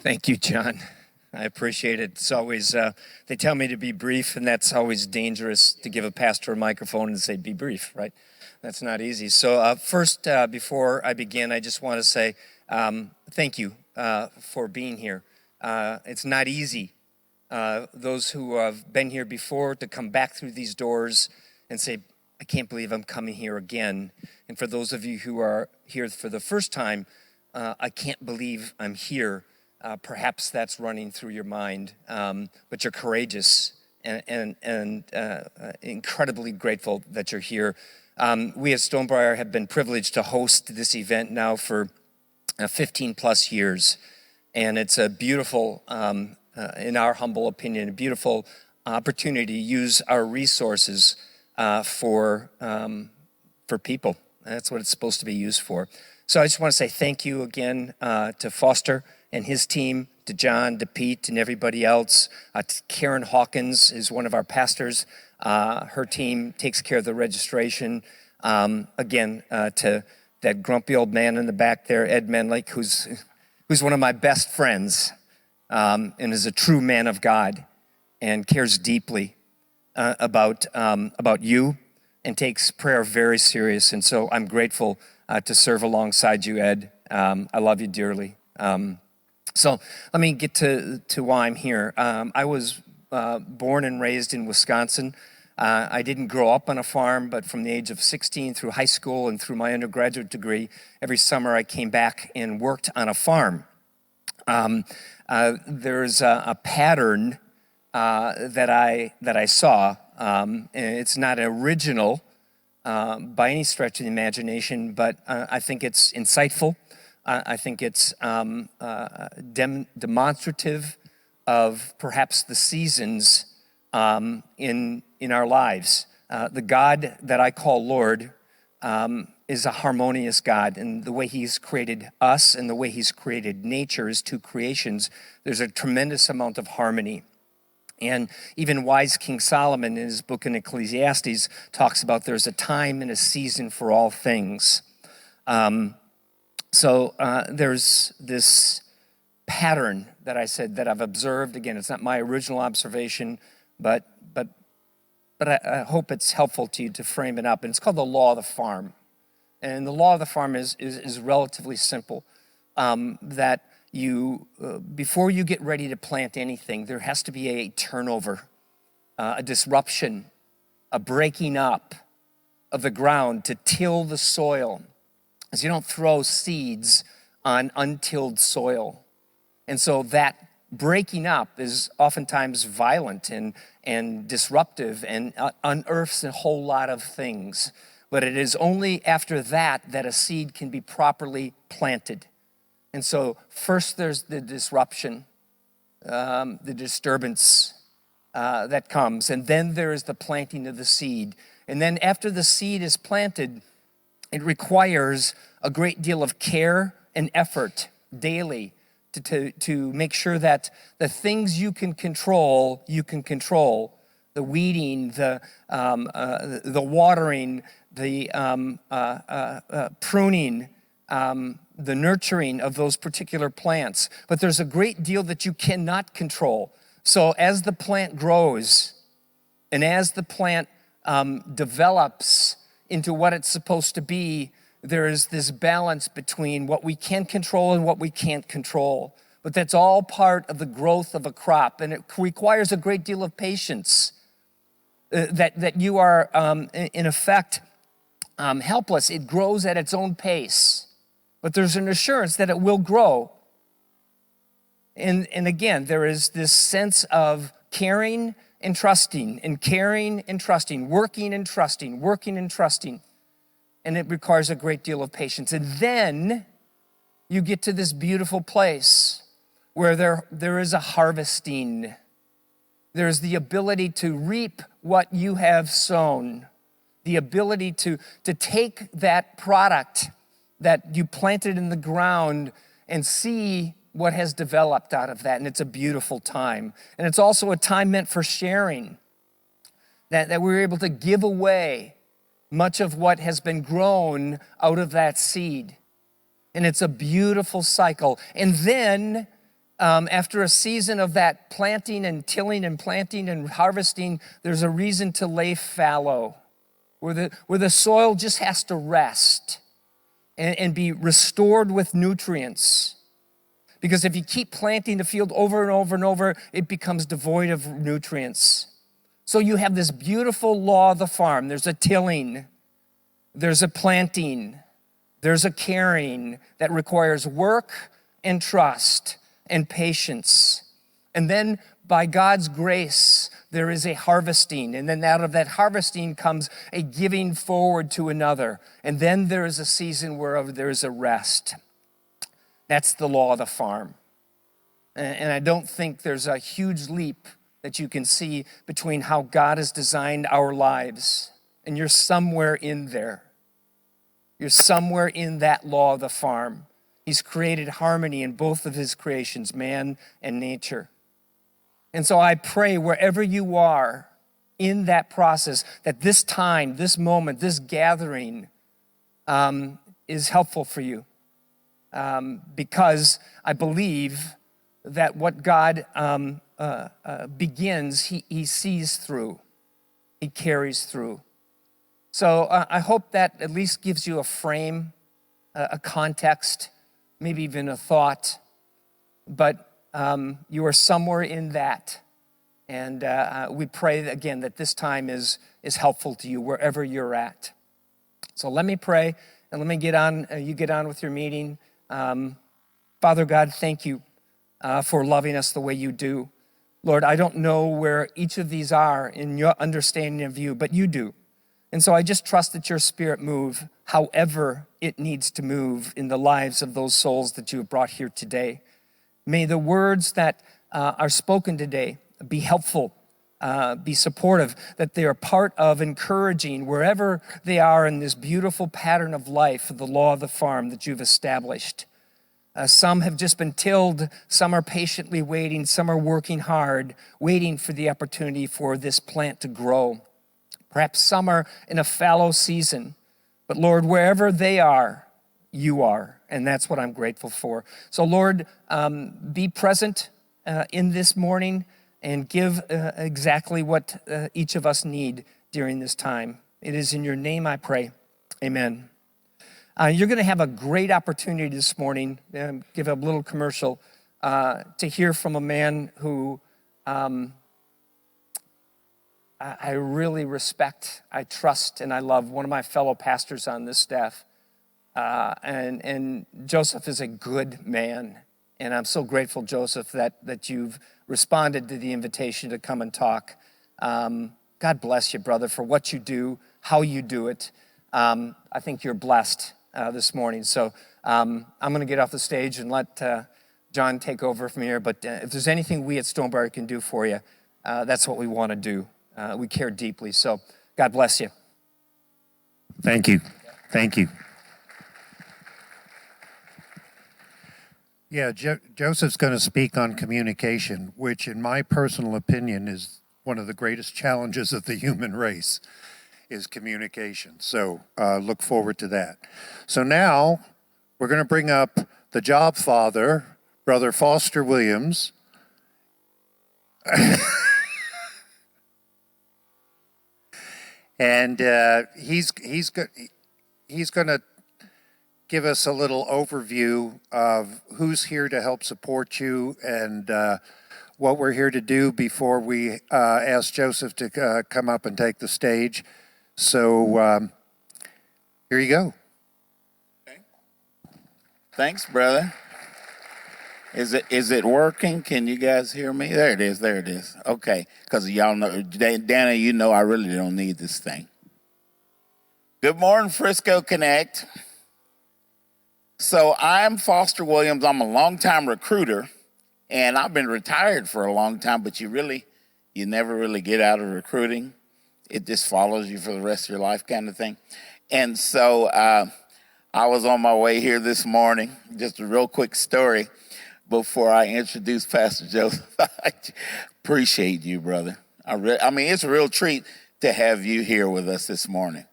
Thank you, John. I appreciate it. It's always, they tell me to be brief, and that's always dangerous to give a pastor a microphone and say, be brief, right? That's not easy. So first, before I begin, I just want to say thank you for being here. It's not easy. Those who have been here before to come back through these doors and say, I can't believe I'm coming here again. And for those of you who are here for the first time, I can't believe I'm here. Perhaps that's running through your mind, but you're courageous and incredibly grateful that you're here. We at Stonebriar have been privileged to host this event now for 15 plus years, and it's a beautiful, in our humble opinion, a beautiful opportunity to use our resources for people. That's what it's supposed to be used for. So I just want to say thank you again to Foster and his team, to John, to Pete, and everybody else. Karen Hawkins is one of our pastors. Her team takes care of the registration. Again, to that grumpy old man in the back there, Ed Menlick, who's one of my best friends and is a true man of God and cares deeply about you and takes prayer very serious. And so I'm grateful to serve alongside you, Ed. I love you dearly. So let me get to why I'm here. I was born and raised in Wisconsin. I didn't grow up on a farm, but from the age of 16 through high school and through my undergraduate degree, every summer I came back and worked on a farm. There's a pattern that I saw. And it's not original by any stretch of the imagination, but I think it's insightful. I think it's demonstrative of perhaps the seasons in our lives. The God that I call Lord is a harmonious God, and the way He's created us and the way He's created nature, His two creations, there's a tremendous amount of harmony. And even wise King Solomon in his book in Ecclesiastes talks about there's a time and a season for all things. So there's this pattern that I said that I've observed. Again, it's not my original observation, but I hope it's helpful to you to frame it up. And it's called the law of the farm. And the law of the farm is relatively simple. That you, before you get ready to plant anything, there has to be a turnover, a disruption, a breaking up of the ground to till the soil. Because you don't throw seeds on untilled soil. And so that breaking up is oftentimes violent and disruptive and unearths a whole lot of things. But it is only after that a seed can be properly planted. And so first there's the disruption, the disturbance that comes. And then there is the planting of the seed. And then after the seed is planted, it requires a great deal of care and effort daily to make sure that the things you can control, the weeding, the watering, the pruning, the nurturing of those particular plants. But there's a great deal that you cannot control. So as the plant grows and as the plant develops into what it's supposed to be, there is this balance between what we can control and what we can't control. But that's all part of the growth of a crop, and it requires a great deal of patience. That you are, in effect, helpless. It grows at its own pace, but there's an assurance that it will grow. And again, there is this sense of caring and trusting, and caring and trusting, working and trusting, working and trusting. And it requires a great deal of patience. And then you get to this beautiful place where there is a harvesting. There's the ability to reap what you have sown, the ability to take that product that you planted in the ground and see what has developed out of that. And it's a beautiful time. And it's also a time meant for sharing, that we're able to give away much of what has been grown out of that seed. And it's a beautiful cycle. And then after a season of that planting and tilling and planting and harvesting, there's a reason to lay fallow, where the soil just has to rest and be restored with nutrients. Because if you keep planting the field over and over and over, it becomes devoid of nutrients. So you have this beautiful law of the farm. There's a tilling, there's a planting, there's a caring that requires work and trust and patience. And then by God's grace, there is a harvesting. And then out of that harvesting comes a giving forward to another. And then there is a season where there is a rest. That's the law of the farm. And I don't think there's a huge leap that you can see between how God has designed our lives. And you're somewhere in there. You're somewhere in that law of the farm. He's created harmony in both of his creations, man and nature. And so I pray wherever you are in that process, that this time, this moment, this gathering is helpful for you. Because I believe that what God begins, he sees through, he carries through. So I hope that at least gives you a frame, a context, maybe even a thought, but you are somewhere in that. And we pray again that this time is helpful to you wherever you're at. So let me pray and let me get on, you get on with your meeting. Father God, thank you for loving us the way you do. Lord, I don't know where each of these are in your understanding of you, but you do. And so I just trust that your Spirit move however it needs to move in the lives of those souls that you have brought here today. May the words that are spoken today be helpful, be supportive, that they are part of encouraging wherever they are in this beautiful pattern of life, the law of the farm that you've established. Some have just been tilled, some are patiently waiting, some are working hard, waiting for the opportunity for this plant to grow. Perhaps some are in a fallow season, but Lord, wherever they are, you are, and that's what I'm grateful for. So Lord, be present in this morning and give exactly what each of us need during this time. It is in your name I pray. Amen. You're going to have a great opportunity this morning, give a little commercial, to hear from a man who I really respect, I trust, and I love, one of my fellow pastors on this staff. And Joseph is a good man. And I'm so grateful, Joseph, that you've responded to the invitation to come and talk. God bless you, brother, for what you do, how you do it. I think you're blessed this morning. So I'm going to get off the stage and let John take over from here. But if there's anything we at Stonebriar can do for you, that's what we want to do. We care deeply. So God bless you. Thank you. Thank you. Yeah, Joseph's going to speak on communication, which in my personal opinion is one of the greatest challenges of the human race, is communication. So look forward to that. So now we're going to bring up the job father, Brother Foster Williams. And he's going to give us a little overview of who's here to help support you and what we're here to do before we ask Joseph to come up and take the stage. So here you go. Okay. Thanks, brother. Is it working? Can you guys hear me? There it is. Okay, because y'all know, Dana, you know I really don't need this thing. Good morning, Frisco Connect. So I'm Foster Williams. I'm a longtime recruiter, and I've been retired for a long time, but you never really get out of recruiting. It just follows you for the rest of your life kind of thing. And so I was on my way here this morning. Just a real quick story before I introduce Pastor Joseph. I appreciate you, brother. I mean, it's a real treat to have you here with us this morning.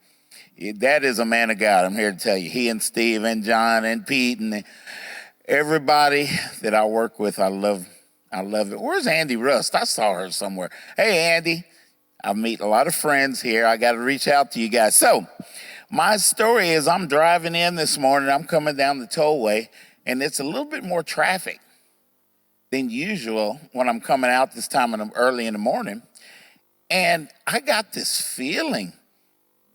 That is a man of God, I'm here to tell you. He and Steve and John and Pete, and Everybody that I work with, I love it. Where's Andy Rust? I saw her somewhere. Hey, Andy. I meet a lot of friends here. I got to reach out to you guys. So my story is I'm driving in this morning. I'm coming down the tollway, and it's a little bit more traffic than usual when I'm coming out this time early in the morning. And I got this feeling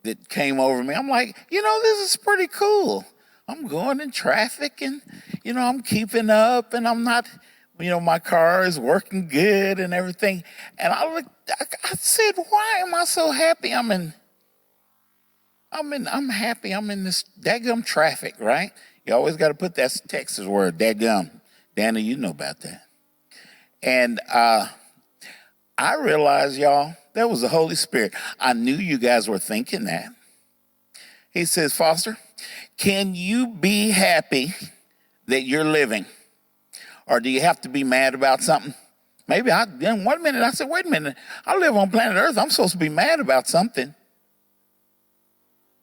that came over me. I'm like, this is pretty cool. I'm going in traffic and, I'm keeping up and I'm not, my car is working good and everything. And I said, why am I so happy? I'm happy. I'm in this daggum traffic, right? You always got to put that Texas word, daggum. Danny, you know about that. And I realized, y'all, that was the Holy Spirit. I knew you guys were thinking that. He says, Foster, can you be happy that you're living? Or do you have to be mad about something? Maybe then 1 minute, I said, wait a minute. I live on planet Earth. I'm supposed to be mad about something.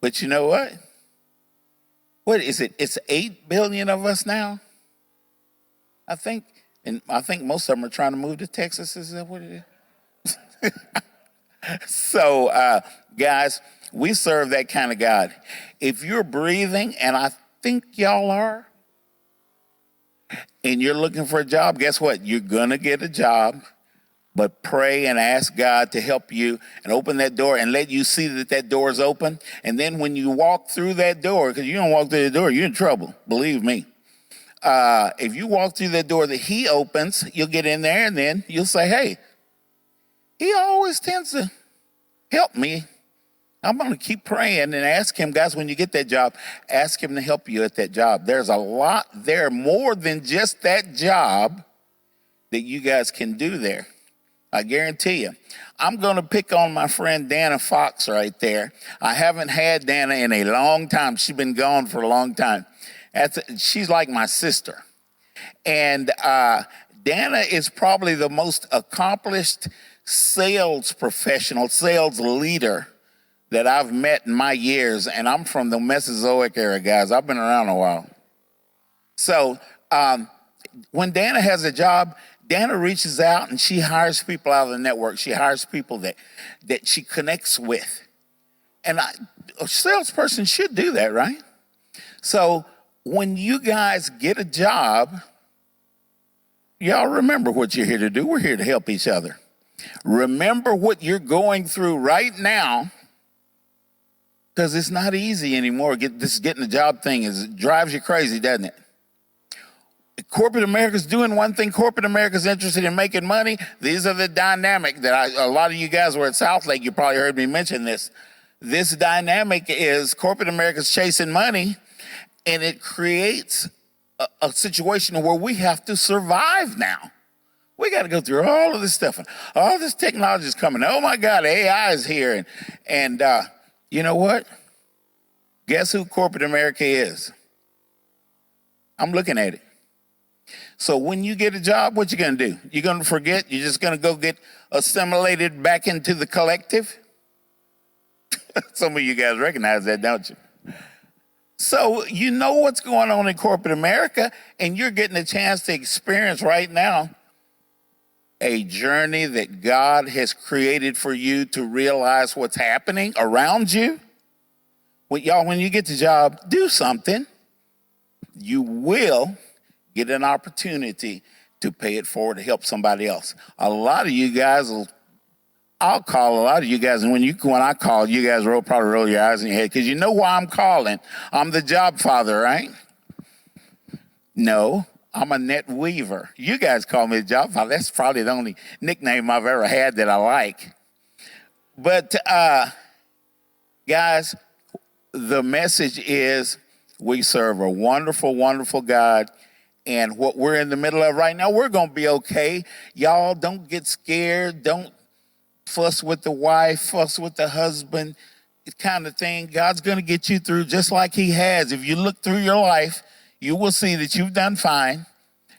But you know what? What is it? It's 8 billion of us now, I think. And I think most of them are trying to move to Texas. Is that what it is? So, guys, we serve that kind of God. If you're breathing, and I think y'all are, and you're looking for a job, guess what? You're going to get a job, but pray and ask God to help you and open that door and let you see that door is open. And then when you walk through that door, because you don't walk through the door, you're in trouble, believe me. If you walk through that door that he opens, you'll get in there and then you'll say, hey, he always tends to help me. I'm going to keep praying and ask him, guys, when you get that job, ask him to help you at that job. There's a lot there, more than just that job that you guys can do there. I guarantee you. I'm going to pick on my friend Dana Fox right there. I haven't had Dana in a long time. She's been gone for a long time. She's like my sister. And Dana is probably the most accomplished sales professional, sales leader that I've met in my years, and I'm from the Mesozoic era, guys. I've been around a while. So when Dana has a job, Dana reaches out and she hires people out of the network. She hires people that she connects with. And a salesperson should do that, right? So when you guys get a job, y'all remember what you're here to do. We're here to help each other. Remember what you're going through right now, because it's not easy anymore. This getting a job thing it drives you crazy, doesn't it? Corporate America's doing one thing. Corporate America's interested in making money. These are the dynamic that a lot of you guys were at South Lake. You probably heard me mention this. This dynamic is corporate America's chasing money, and it creates a situation where we have to survive now. We got to go through all of this stuff, and all this technology is coming. Oh my God, AI is here, and you know what? Guess who corporate America is? I'm looking at it. So when you get a job, what you gonna do? You're gonna forget? You're just gonna go get assimilated back into the collective? Some of you guys recognize that, don't you? So you know what's going on in corporate America, and you're getting a chance to experience right now a journey that God has created for you to realize what's happening around you. Well, y'all, when you get the job, do something. You will get an opportunity to pay it forward to help somebody else. A lot of you guys I'll call a lot of you guys, and when I call, you guys probably roll your eyes in your head, because you know why I'm calling. I'm the job father, right? No, I'm a net weaver. You guys call me the job father. That's probably the only nickname I've ever had that I like. But guys, the message is we serve a wonderful, wonderful God. And what we're in the middle of right now, we're going to be okay. Y'all don't get scared. Don't fuss with the wife, fuss with the husband, kind of thing. God's going to get you through just like he has. If you look through your life, you will see that you've done fine,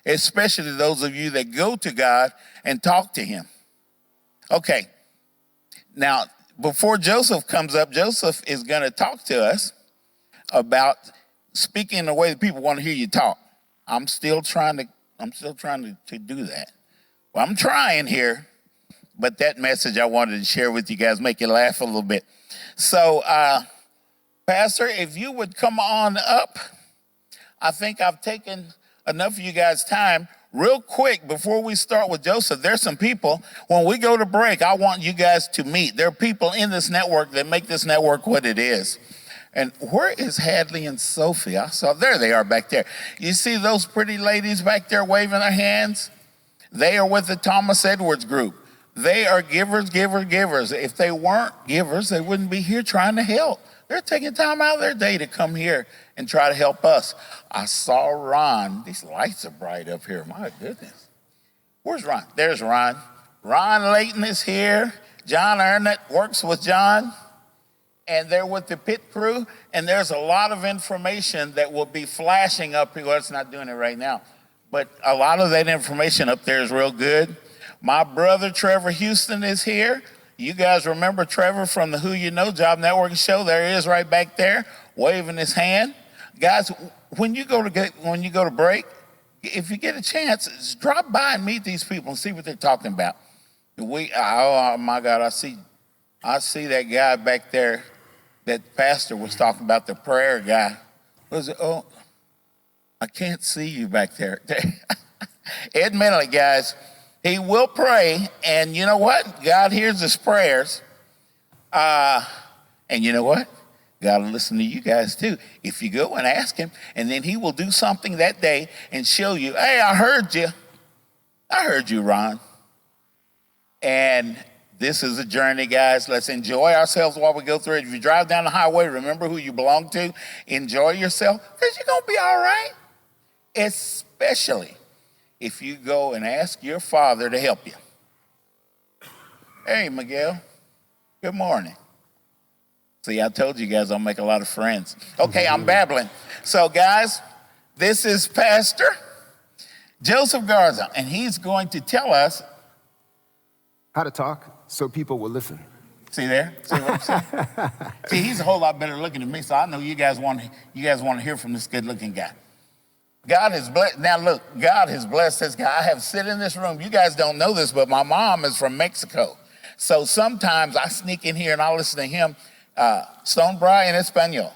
especially those of you that go to God and talk to him. Okay. Now, before Joseph comes up, Joseph is going to talk to us about speaking in a way that people want to hear you talk. I'm still trying to do that. Well, I'm trying here, but that message I wanted to share with you guys, make you laugh a little bit. So, Pastor, if you would come on up, I think I've taken enough of you guys' time. Real quick, before we start with Joseph, there's some people, when we go to break, I want you guys to meet. There are people in this network that make this network what it is. And where is Hadley and Sophie? I saw, there they are back there. You see those pretty ladies back there waving their hands? They are with the Thomas Edwards group. They are givers, givers, givers. If they weren't givers, they wouldn't be here trying to help. They're taking time out of their day to come here and try to help us. I saw Ron. These lights are bright up here. My goodness. Where's Ron? There's Ron. Ron Layton is here. John Arnett works with John. And they're with the pit crew. And there's a lot of information that will be flashing up here. Well, it's not doing it right now. But a lot of that information up there is real good. My brother, Trevor Houston, is here. You guys remember Trevor from the Who You Know Job Networking show? There he is right back there, waving his hand. Guys, when you go to break, if you get a chance, just drop by and meet these people and see what they're talking about. Oh my God, I see that guy back there that pastor was talking about, the prayer guy. Was it? Oh, I can't see you back there. Ed Menley, guys. He will pray, and you know what? God hears his prayers. And you know what? God will listen to you guys too. If you go and ask him, and then he will do something that day and show you, hey, I heard you. I heard you, Ron. And this is a journey, guys. Let's enjoy ourselves while we go through it. If you drive down the highway, remember who you belong to. Enjoy yourself, because you're going to be all right. Especially if you go and ask your father to help you. Hey, Miguel. Good morning. See, I told you guys I'll make a lot of friends. Okay, I'm babbling. So, guys, this is Pastor Joseph Garza, and he's going to tell us how to talk so people will listen. See there? See what I'm saying? See, he's a whole lot better looking than me, so I know you guys want to hear from this good-looking guy. God has blessed. Now look, God has blessed this guy. I have sit in this room. You guys don't know this, but my mom is from Mexico. So sometimes I sneak in here and I listen to him, Stonebry in Espanol.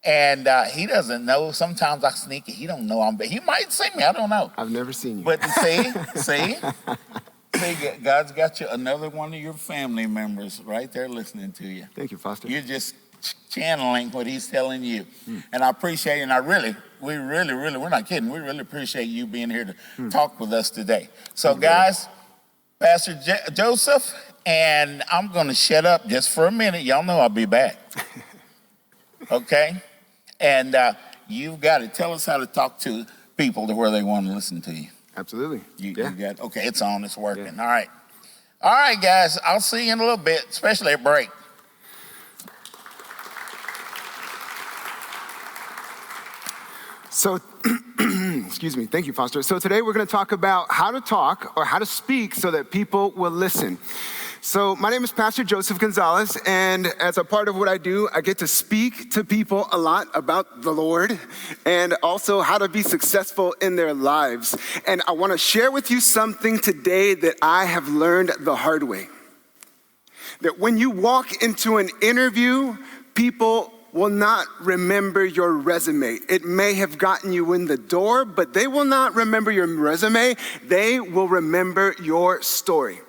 And he doesn't know. Sometimes I sneak it. He don't know he might see me. I don't know. I've never seen you. But see, God's got you another one of your family members right there listening to you. Thank you, Foster. You're just channeling what he's telling you. And I appreciate it. And we're not kidding. We really appreciate you being here to talk with us today. So guys, Pastor Joseph, and I'm going to shut up just for a minute. Y'all know I'll be back. Okay? And you've got to tell us how to talk to people to where they want to listen to you. Absolutely. You got, okay, it's on, it's working. Yeah. All right, guys, I'll see you in a little bit, especially at break. So, excuse me. Thank you, Foster. So today we're going to talk about how to talk or how to speak so that people will listen. So my name is Pastor Joseph Gonzales, and as a part of what I do, I get to speak to people a lot about the Lord and also how to be successful in their lives. And I want to share with you something today that I have learned the hard way. That when you walk into an interview, people will not remember your resume. It may have gotten you in the door, but they will not remember your resume. They will remember your story.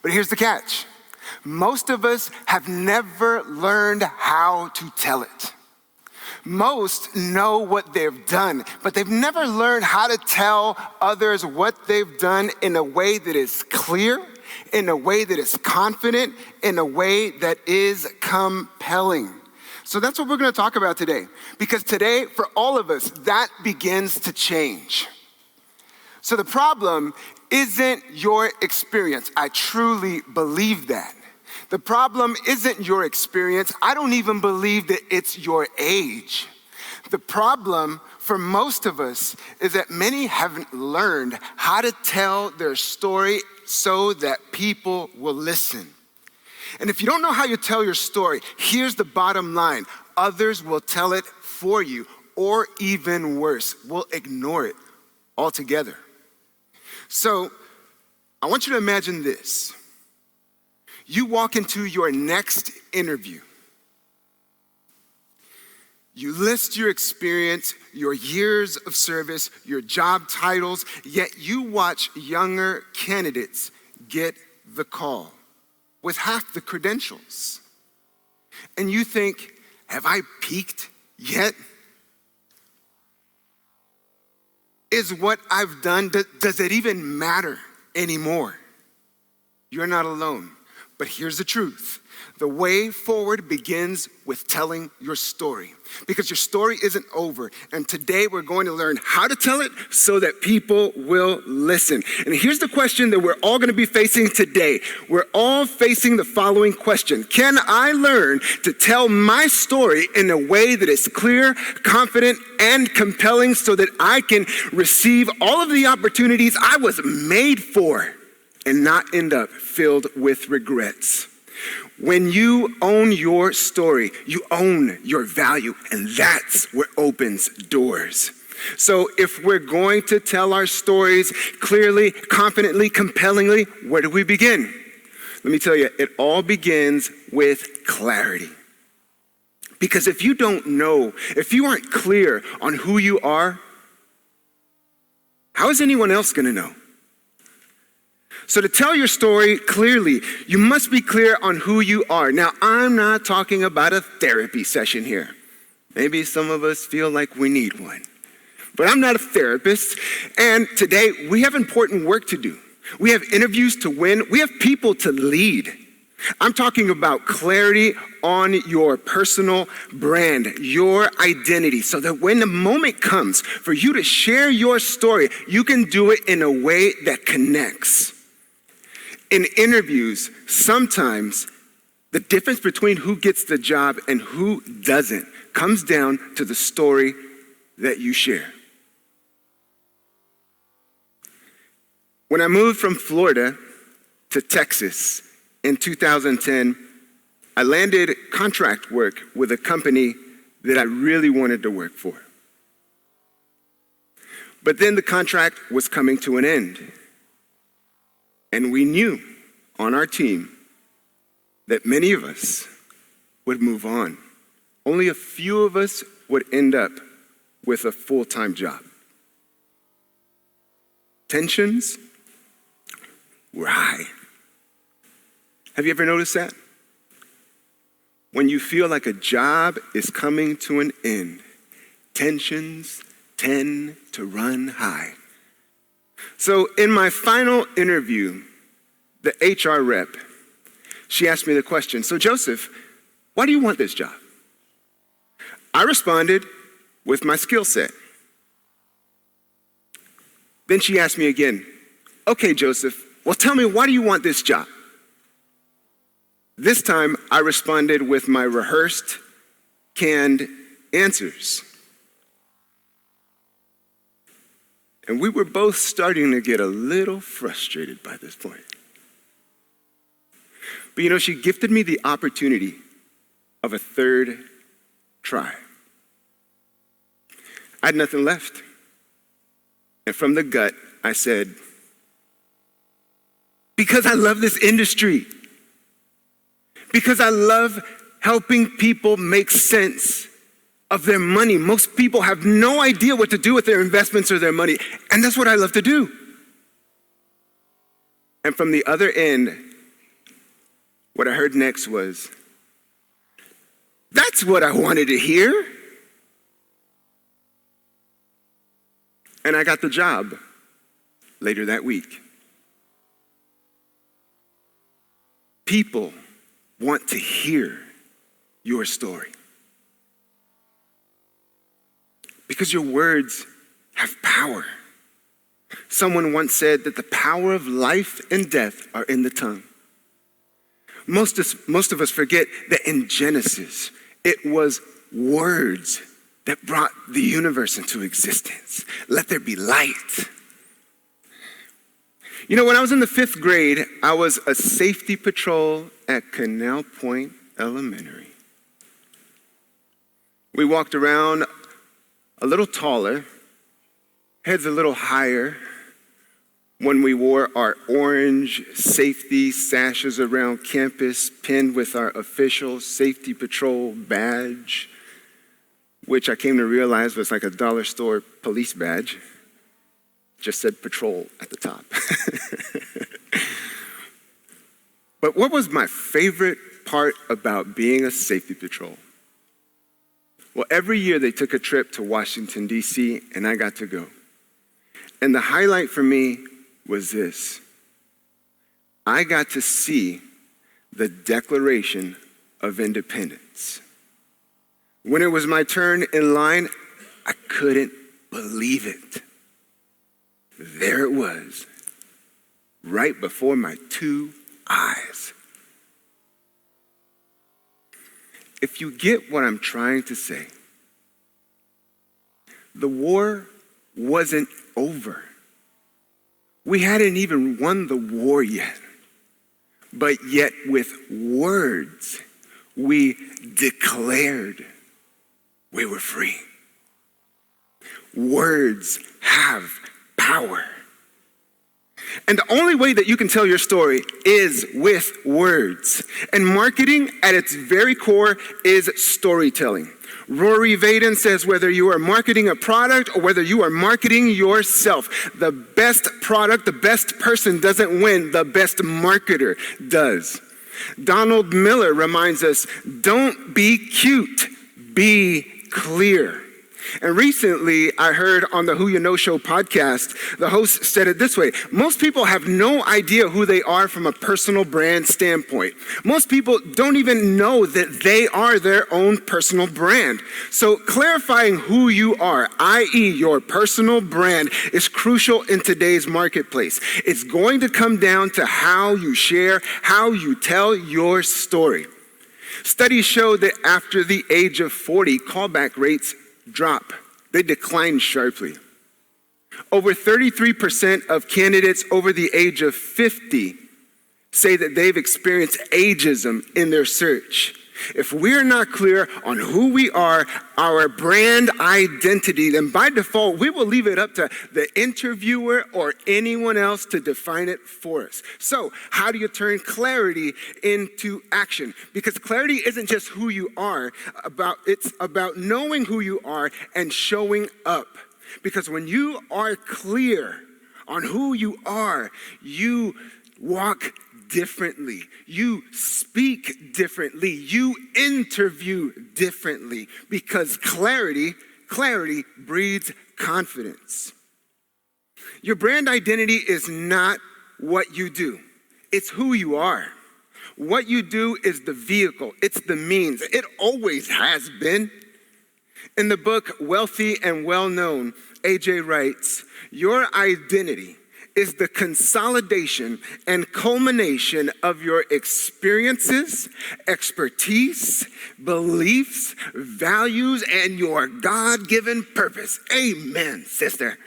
But here's the catch. Most of us have never learned how to tell it. Most know what they've done, but they've never learned how to tell others what they've done in a way that is clear, in a way that is confident, in a way that is compelling. So that's what we're going to talk about today. Because today, for all of us, that begins to change. So the problem isn't your experience. I truly believe that. The problem isn't your experience. I don't even believe that it's your age. The problem for most of us is that many haven't learned how to tell their story so that people will listen. And if you don't know how you tell your story, here's the bottom line. Others will tell it for you, or even worse, we'll ignore it altogether. So I want you to imagine this. You walk into your next interview. You list your experience, your years of service, your job titles, yet you watch younger candidates get the call with half the credentials. And you think, have I peaked yet? Is what I've done, does it even matter anymore? You're not alone. But here's the truth. The way forward begins with telling your story, because your story isn't over. And today we're going to learn how to tell it so that people will listen. And here's the question that we're all going to be facing today. We're all facing the following question. Can I learn to tell my story in a way that is clear, confident, and compelling so that I can receive all of the opportunities I was made for and not end up filled with regrets? When you own your story, you own your value, and that's what opens doors. So if we're going to tell our stories clearly, confidently, compellingly, where do we begin? Let me tell you, it all begins with clarity. Because if you don't know, if you aren't clear on who you are, how is anyone else going to know? So to tell your story clearly, you must be clear on who you are. Now, I'm not talking about a therapy session here. Maybe some of us feel like we need one. But I'm not a therapist. And today, we have important work to do. We have interviews to win. We have people to lead. I'm talking about clarity on your personal brand, your identity, so that when the moment comes for you to share your story, you can do it in a way that connects. In interviews, sometimes the difference between who gets the job and who doesn't comes down to the story that you share. When I moved from Florida to Texas in 2010, I landed contract work with a company that I really wanted to work for. But then the contract was coming to an end. And we knew on our team that many of us would move on. Only a few of us would end up with a full-time job. Tensions were high. Have you ever noticed that? When you feel like a job is coming to an end, tensions tend to run high. So in my final interview, the HR rep, she asked me the question, so Joseph, why do you want this job? I responded with my skill set. Then she asked me again, okay, Joseph, well, tell me, why do you want this job? This time, I responded with my rehearsed, canned answers. And we were both starting to get a little frustrated by this point. But you know, she gifted me the opportunity of a third try. I had nothing left. And from the gut, I said, because I love this industry. Because I love helping people make sense of their money. Most people have no idea what to do with their investments or their money, and that's what I love to do. And from the other end, what I heard next was, that's what I wanted to hear. And I got the job later that week. People want to hear your story. Because your words have power. Someone once said that the power of life and death are in the tongue. Most of us forget that in Genesis, it was words that brought the universe into existence. Let there be light. You know, when I was in the 5th grade, I was a safety patrol at Canal Point Elementary. We walked around a little taller, heads a little higher, when we wore our orange safety sashes around campus, pinned with our official safety patrol badge, which I came to realize was like a dollar store police badge. Just said patrol at the top. But what was my favorite part about being a safety patrol? Well, every year they took a trip to Washington, D.C., and I got to go. And the highlight for me was this. I got to see the Declaration of Independence. When it was my turn in line, I couldn't believe it. There it was, right before my two eyes. If you get what I'm trying to say, the war wasn't over. We hadn't even won the war yet. But yet with words, we declared we were free. Words have power. And the only way that you can tell your story is with words. And marketing at its very core is storytelling. Rory Vaden says whether you are marketing a product or whether you are marketing yourself, the best product, the best person doesn't win, the best marketer does. Donald Miller reminds us, don't be cute, be clear. And recently, I heard on the Who You Know Show podcast, the host said it this way: most people have no idea who they are from a personal brand standpoint. Most people don't even know that they are their own personal brand. So clarifying who you are, i.e. your personal brand, is crucial in today's marketplace. It's going to come down to how you share, how you tell your story. Studies show that after the age of 40, callback rates drop. They decline sharply. Over 33% of candidates over the age of 50 say that they've experienced ageism in their search. If we're not clear on who we are, our brand identity, then by default, we will leave it up to the interviewer or anyone else to define it for us. So how do you turn clarity into action? Because clarity isn't just who you are, it's about knowing who you are and showing up. Because when you are clear on who you are, you walk differently. You speak differently. You interview differently, because clarity breeds confidence. Your brand identity is not what you do. It's who you are. What you do is the vehicle. It's the means. It always has been. In the book Wealthy and Well-Known, AJ writes, your identity is the consolidation and culmination of your experiences, expertise, beliefs, values, and your God-given purpose. Amen, sister.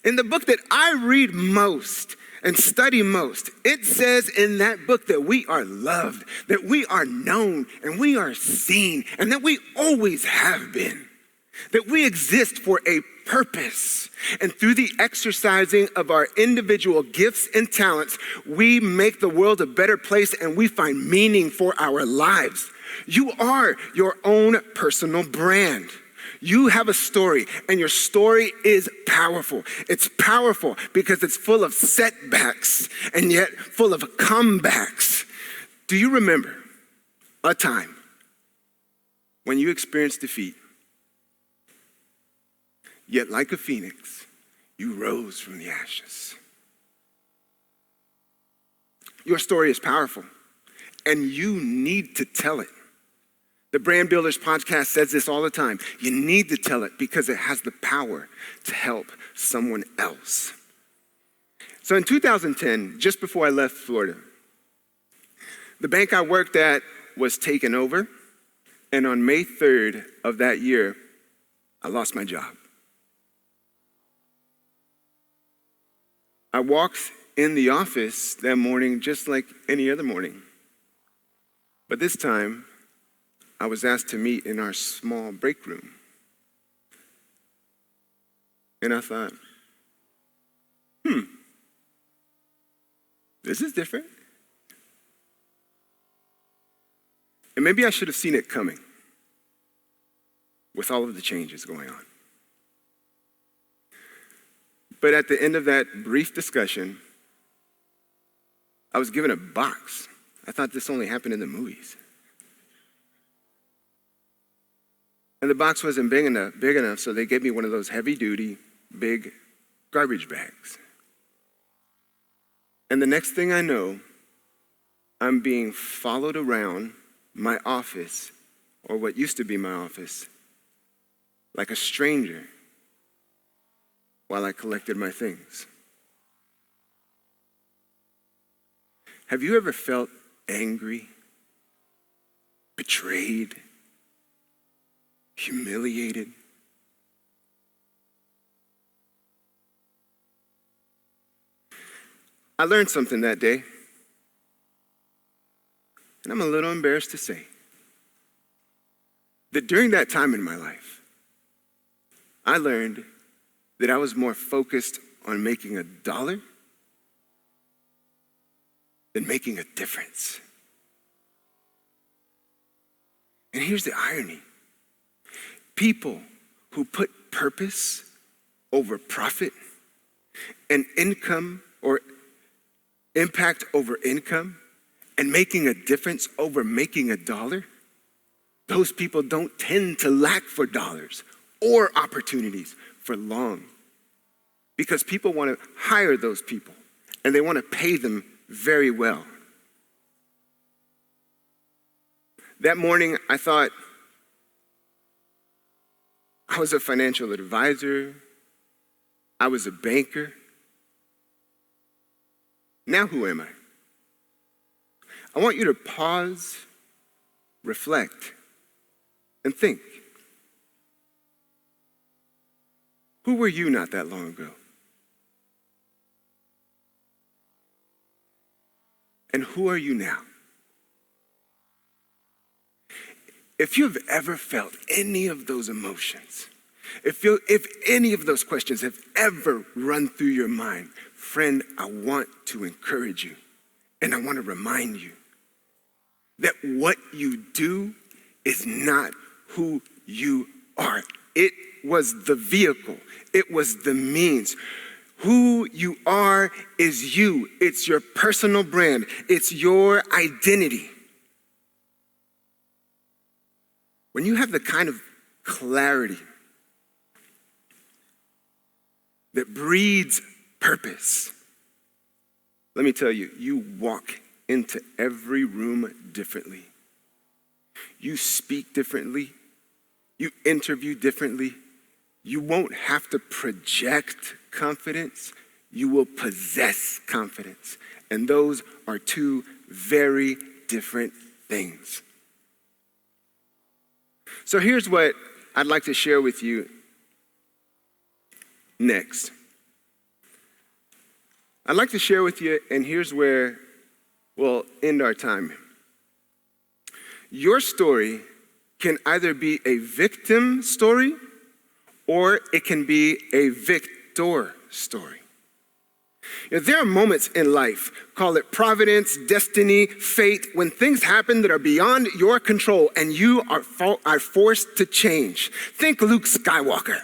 In the book that I read most and study most, it says in that book that we are loved, that we are known, and we are seen, and that we always have been. That we exist for a purpose. And through the exercising of our individual gifts and talents, we make the world a better place and we find meaning for our lives. You are your own personal brand. You have a story, and your story is powerful. It's powerful because it's full of setbacks and yet full of comebacks. Do you remember a time when you experienced defeat? Yet like a phoenix, you rose from the ashes. Your story is powerful, and you need to tell it. The Brand Builders podcast says this all the time. You need to tell it because it has the power to help someone else. So in 2010, just before I left Florida, the bank I worked at was taken over, and on May 3rd of that year, I lost my job. I walked in the office that morning just like any other morning. But this time, I was asked to meet in our small break room. And I thought, this is different. And maybe I should have seen it coming with all of the changes going on. But at the end of that brief discussion, I was given a box. I thought this only happened in the movies. And the box wasn't big enough, so they gave me one of those heavy-duty, big garbage bags. And the next thing I know, I'm being followed around my office, or what used to be my office, like a stranger while I collected my things. Have you ever felt angry, betrayed, humiliated? I learned something that day, and I'm a little embarrassed to say that during that time in my life, I learned that I was more focused on making $1 than making a difference. And here's the irony. People who put purpose over profit and income or impact over income and making a difference over making $1, those people don't tend to lack for dollars or opportunities for long, because people want to hire those people and they want to pay them very well. That morning, I thought I was a financial advisor. I was a banker. Now who am I? I want you to pause, reflect, and think. Who were you not that long ago? And who are you now? If you've ever felt any of those emotions, if any of those questions have ever run through your mind, friend, I want to encourage you and I want to remind you that what you do is not who you are. It was the vehicle. It was the means. Who you are is you. It's your personal brand. It's your identity. When you have the kind of clarity that breeds purpose, let me tell you, you walk into every room differently. You speak differently. You interview differently. You won't have to project confidence. You will possess confidence. And those are two very different things. So here's what I'd like to share with you next. I'd like to share with you, and here's where we'll end our time. Your story can either be a victim story or it can be a victor story. You know, there are moments in life, call it providence, destiny, fate, when things happen that are beyond your control and you are forced to change. Think Luke Skywalker.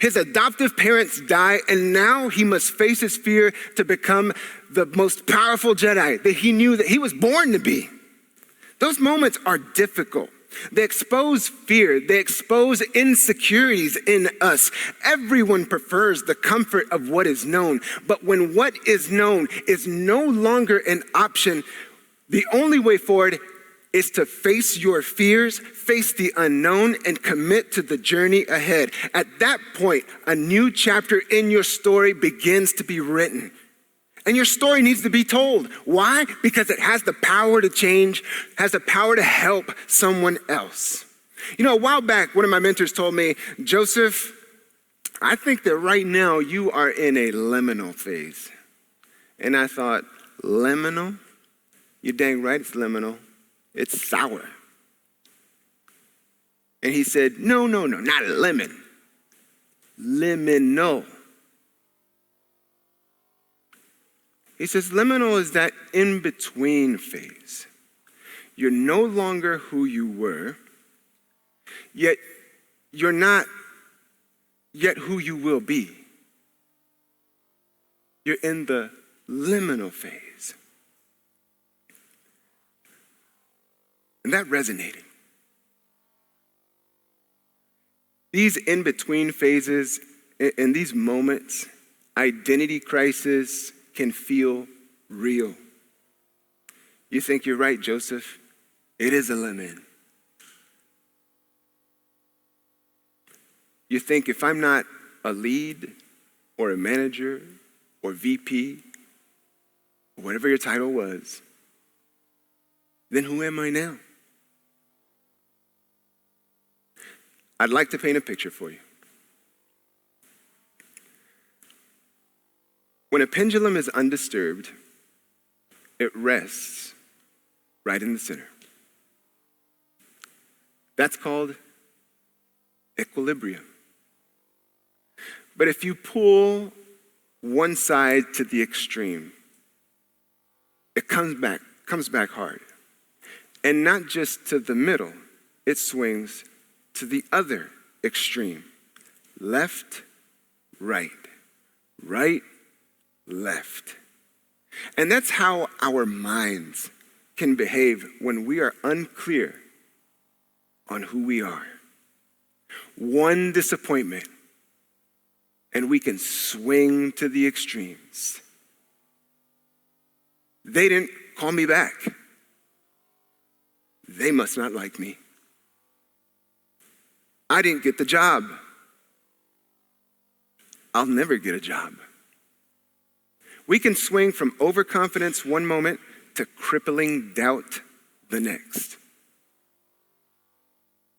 His adoptive parents die, and now he must face his fear to become the most powerful Jedi that he knew that he was born to be. Those moments are difficult. They expose fear. They expose insecurities in us. Everyone prefers the comfort of what is known. But when what is known is no longer an option, the only way forward is to face your fears, face the unknown, and commit to the journey ahead. At that point, a new chapter in your story begins to be written. And your story needs to be told. Why? Because it has the power to change, has the power to help someone else. You know, a while back, one of my mentors told me, Joseph, I think that right now you are in a liminal phase. And I thought, liminal? You're dang right it's liminal. It's sour. And he said, no, not a lemon. liminal. He says liminal is that in-between phase. You're no longer who you were, yet you're not yet who you will be. You're in the liminal phase. And that resonated. These in-between phases, in these moments, identity crisis can feel real. You think you're right, Joseph. It is a lemon. You think if I'm not a lead or a manager or VP, or whatever your title was, then who am I now? I'd like to paint a picture for you. When a pendulum is undisturbed, it rests right in the center. That's called equilibrium. But if you pull one side to the extreme, it comes back hard. And not just to the middle, it swings to the other extreme. Left, right, right, left. And that's how our minds can behave when we are unclear on who we are. One disappointment, and we can swing to the extremes. They didn't call me back. They must not like me. I didn't get the job. I'll never get a job. We can swing from overconfidence one moment to crippling doubt the next.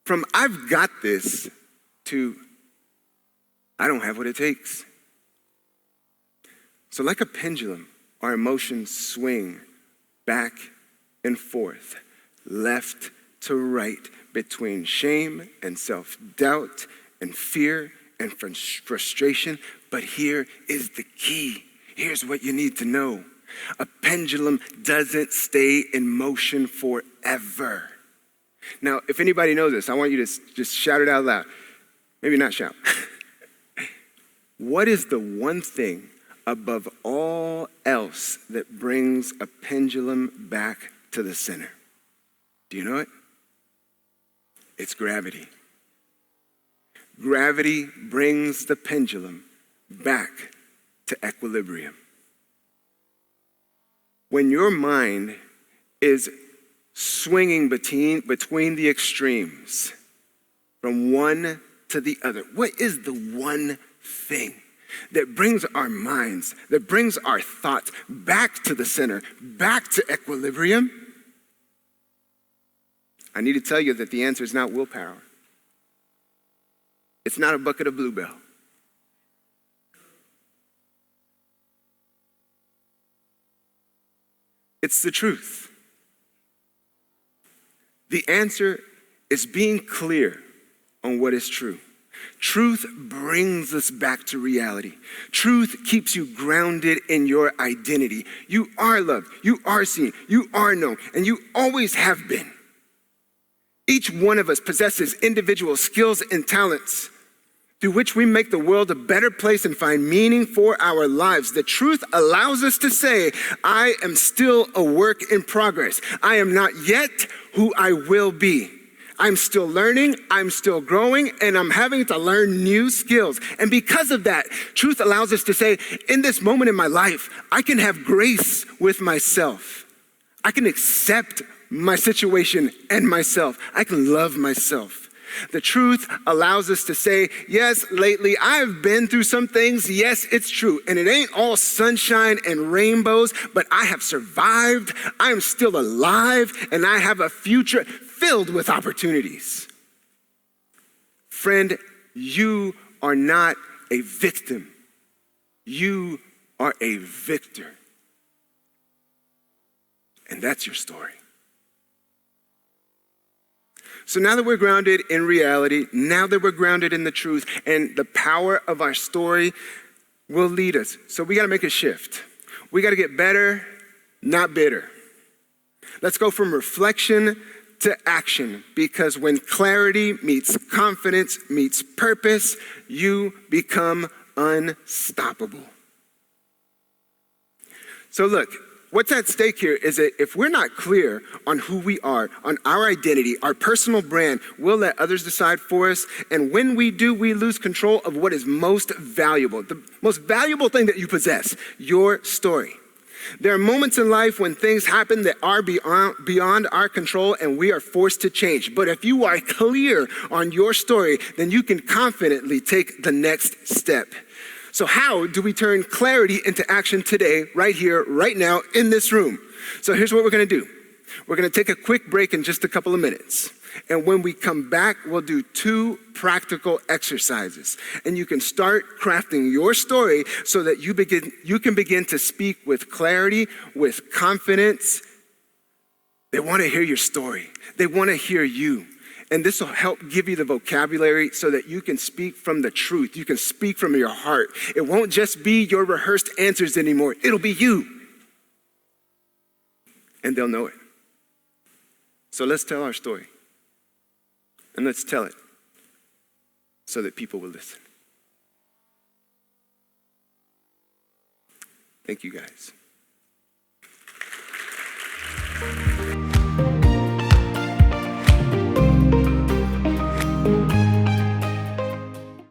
From I've got this to I don't have what it takes. So like a pendulum, our emotions swing back and forth, left to right, between shame and self-doubt and fear and frustration. But here is the key. Here's what you need to know. A pendulum doesn't stay in motion forever. Now, if anybody knows this, I want you to just shout it out loud. Maybe not shout. What is the one thing above all else that brings a pendulum back to the center? Do you know it? It's gravity. Gravity brings the pendulum back to equilibrium. When your mind is swinging between the extremes, from one to the other, what is the one thing that brings our minds, that brings our thoughts back to the center, back to equilibrium? I need to tell you that the answer is not willpower. It's not a bucket of Bluebell. It's the truth. The answer is being clear on what is true. Truth brings us back to reality. Truth keeps you grounded in your identity. You are loved, you are seen, you are known, and you always have been. Each one of us possesses individual skills and talents through which we make the world a better place and find meaning for our lives. The truth allows us to say, I am still a work in progress. I am not yet who I will be. I'm still learning, I'm still growing, and I'm having to learn new skills. And because of that, truth allows us to say, in this moment in my life, I can have grace with myself. I can accept my situation and myself. I can love myself. The truth allows us to say, yes, lately I've been through some things. Yes, it's true. And it ain't all sunshine and rainbows, but I have survived. I am still alive, and I have a future filled with opportunities. Friend, you are not a victim. You are a victor. And that's your story. So now that we're grounded in reality, now that we're grounded in the truth, and the power of our story will lead us. So we got to make a shift. We got to get better, not bitter. Let's go from reflection to action, because when clarity meets confidence meets purpose, you become unstoppable. So look, what's at stake here is that if we're not clear on who we are, on our identity, our personal brand, we'll let others decide for us. And when we do, we lose control of what is most valuable, the most valuable thing that you possess, your story. There are moments in life when things happen that are beyond our control and we are forced to change. But if you are clear on your story, then you can confidently take the next step. So how do we turn clarity into action today, right here, right now, in this room? So here's what we're going to do. We're going to take a quick break in just a couple of minutes. And when we come back, we'll do 2 practical exercises. And you can start crafting your story so that you can begin to speak with clarity, with confidence. They want to hear your story. They want to hear you. And this will help give you the vocabulary so that you can speak from the truth. You can speak from your heart. It won't just be your rehearsed answers anymore. It'll be you. And they'll know it. So let's tell our story. And let's tell it so that people will listen. Thank you, guys.